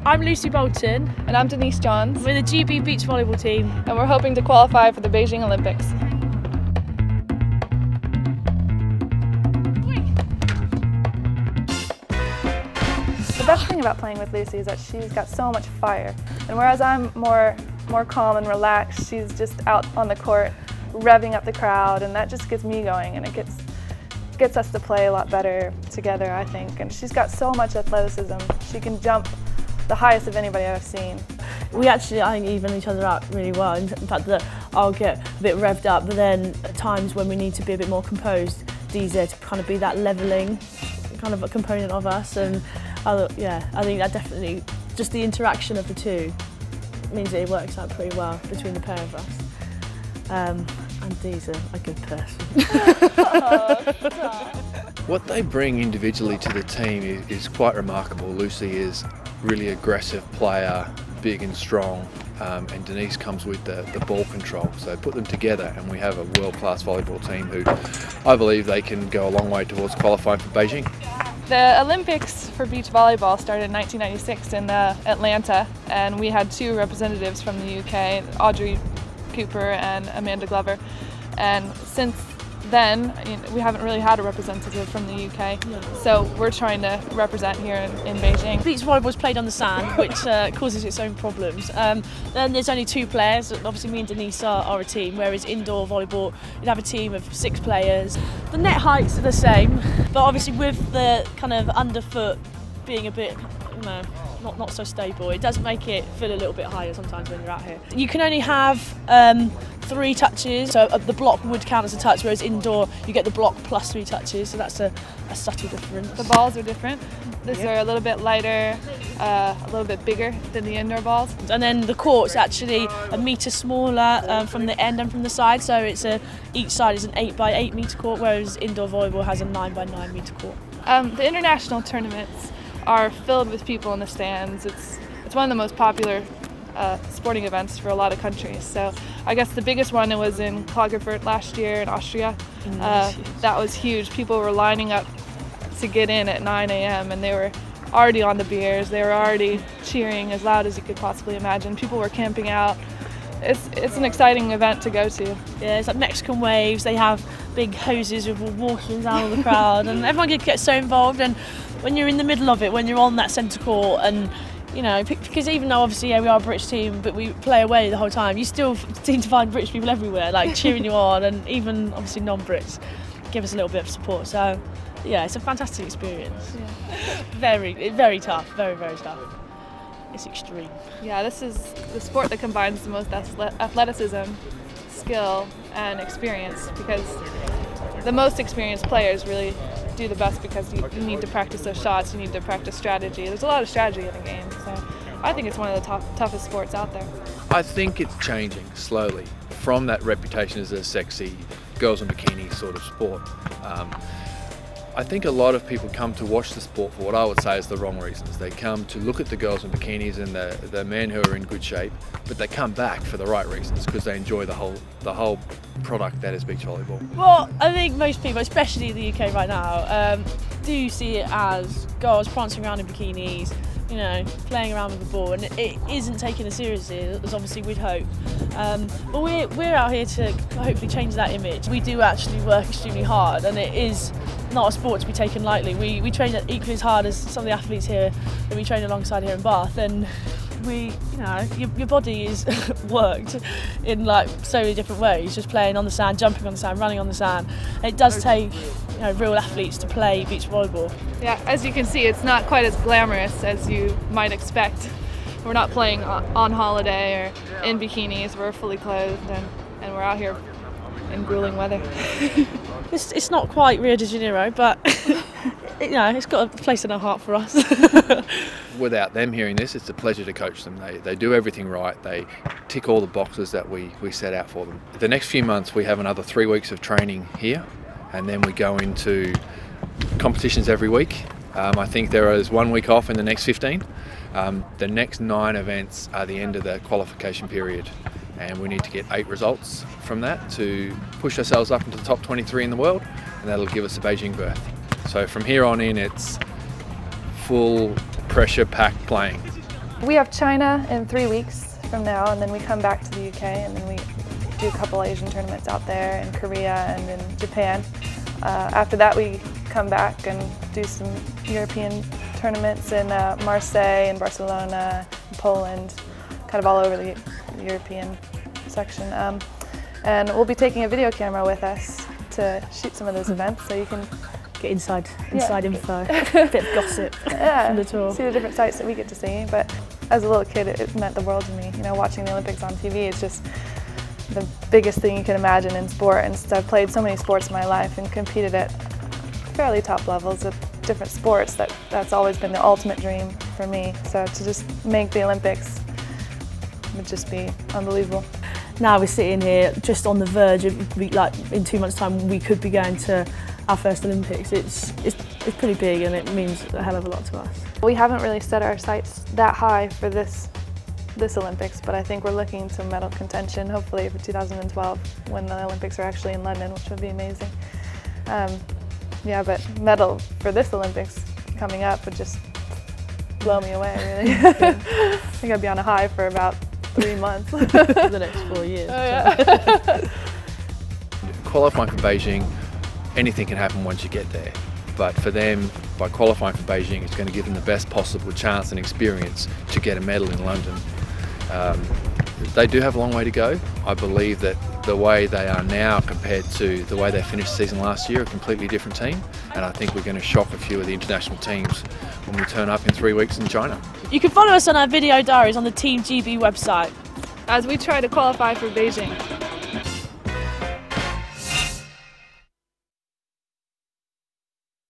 I'm Lucy Boulton. And I'm Denise Johns. We're the GB Beach Volleyball team. And we're hoping to qualify for the Beijing Olympics. The best thing about playing with Lucy is that she's got so much fire. And whereas I'm more calm and relaxed, she's just out on the court revving up the crowd, and that just gets me going, and it gets us to play a lot better together, I think. And she's got so much athleticism. She can jump the highest of anybody I've seen. We actually, I think, even each other out really well. In fact, that I'll get a bit revved up, but then at times when we need to be a bit more composed, Dee's there to kind of be that levelling kind of a component of us. And yeah, I think that definitely, just the interaction of the two means that it works out pretty well between the pair of us. And Dee's a good person. What they bring individually to the team is quite remarkable. Lucy is really aggressive player, big and strong, and Denise comes with the ball control. So put them together and we have a world-class volleyball team who I believe they can go a long way towards qualifying for Beijing. The Olympics for beach volleyball started in 1996 in Atlanta, and we had two representatives from the UK, Audrey Cooper and Amanda Glover. And since then, we haven't really had a representative from the UK, so we're trying to represent here in Beijing. Beach volleyball is played on the sand, which causes its own problems. Then there's only two players. Obviously, me and Denise are a team, whereas indoor volleyball, you'd have a team of 6 players. The net heights are the same, but obviously with the kind of underfoot being a bit, not so stable, it does make it feel a little bit higher sometimes when you're out here. You can only have 3 touches, so the block would count as a touch, whereas indoor you get the block plus 3 touches, so that's a subtle difference. The balls are different. These are a little bit lighter, a little bit bigger than the indoor balls. And then the court's actually a metre smaller from the end and from the side, so each side is an 8 by 8 metre court, whereas indoor volleyball has a 9 by 9 metre court. The international tournaments are filled with people in the stands. It's one of the most popular sporting events for a lot of countries. So I guess the biggest one was in Klagenfurt last year in Austria. That was huge. People were lining up to get in at 9 a.m. and they were already on the beers. They were already cheering as loud as you could possibly imagine. People were camping out. It's an exciting event to go to. Yeah, it's like Mexican waves. They have big hoses with water down on the crowd, and everyone gets so involved. And when you're in the middle of it, when you're on that centre court, and because even though obviously we are a British team, but we play away the whole time, you still seem to find British people everywhere, like cheering you on, and even obviously non-Brits give us a little bit of support. So yeah, it's a fantastic experience. Yeah. Very tough, very tough. It's extreme. Yeah, this is the sport that combines the most athleticism, skill, and experience, because the most experienced players really do the best, because you need to practice those shots, you need to practice strategy. There's a lot of strategy in the game, so I think it's one of the toughest sports out there. I think it's changing slowly from that reputation as a sexy girls in bikini sort of sport. I think a lot of people come to watch the sport for what I would say is the wrong reasons. They come to look at the girls in bikinis and the men who are in good shape, but they come back for the right reasons, because they enjoy the whole product that is beach volleyball. Well, I think most people, especially in the UK right now, do see it as girls prancing around in bikinis, playing around with the ball, and it isn't taken as seriously as obviously we'd hope. But we're out here to hopefully change that image. We do actually work extremely hard, and it is not a sport to be taken lightly. We train equally as hard as some of the athletes here that we train alongside here in Bath, and your body is worked in like so many different ways, just playing on the sand, jumping on the sand, running on the sand. And it does take real athletes to play beach volleyball. Yeah, as you can see, it's not quite as glamorous as you might expect. We're not playing on holiday or in bikinis. We're fully clothed, and we're out here in grueling weather. It's not quite Rio de Janeiro, but it's got a place in our heart for us. Without them hearing this, it's a pleasure to coach them. They do everything right. They tick all the boxes that we set out for them. The next few months we have another 3 weeks of training here, and then we go into competitions every week. I think there is 1 week off in the next 15. The next 9 events are the end of the qualification period, and we need to get 8 results from that to push ourselves up into the top 23 in the world, and that'll give us a Beijing berth. So from here on in, it's full pressure packed playing. We have China in 3 weeks from now, and then we come back to the UK, and then we do a couple Asian tournaments out there in Korea and in Japan. After that we come back and do some European tournaments in Marseille and Barcelona, and Poland, kind of all over the European section. And we'll be taking a video camera with us to shoot some of those events, so you can get inside info, a bit of gossip from the tour. See the different sites that we get to see. But as a little kid, it meant the world to me. You know, watching the Olympics on TV is just the biggest thing you can imagine in sport. And I've played so many sports in my life and competed at fairly top levels with different sports. That's always been the ultimate dream for me. So to just make the Olympics would just be unbelievable. Now we're sitting here just on the verge of, like, in 2 months' time we could be going to our first Olympics. It's pretty big, and it means a hell of a lot to us. We haven't really set our sights that high for this Olympics, but I think we're looking to medal contention, hopefully for 2012, when the Olympics are actually in London, which would be amazing. Yeah, but medal for this Olympics coming up would just blow me away, really. I think I'd be on a high for about 3 months. For the next 4 years. Oh, yeah. Qualifying for Beijing, anything can happen once you get there. But for them, by qualifying for Beijing, it's going to give them the best possible chance and experience to get a medal in London. They do have a long way to go. I believe that the way they are now compared to the way they finished the season last year, a completely different team. And I think we're going to shock a few of the international teams when we turn up in 3 weeks in China. You can follow us on our video diaries on the Team GB website as we try to qualify for Beijing.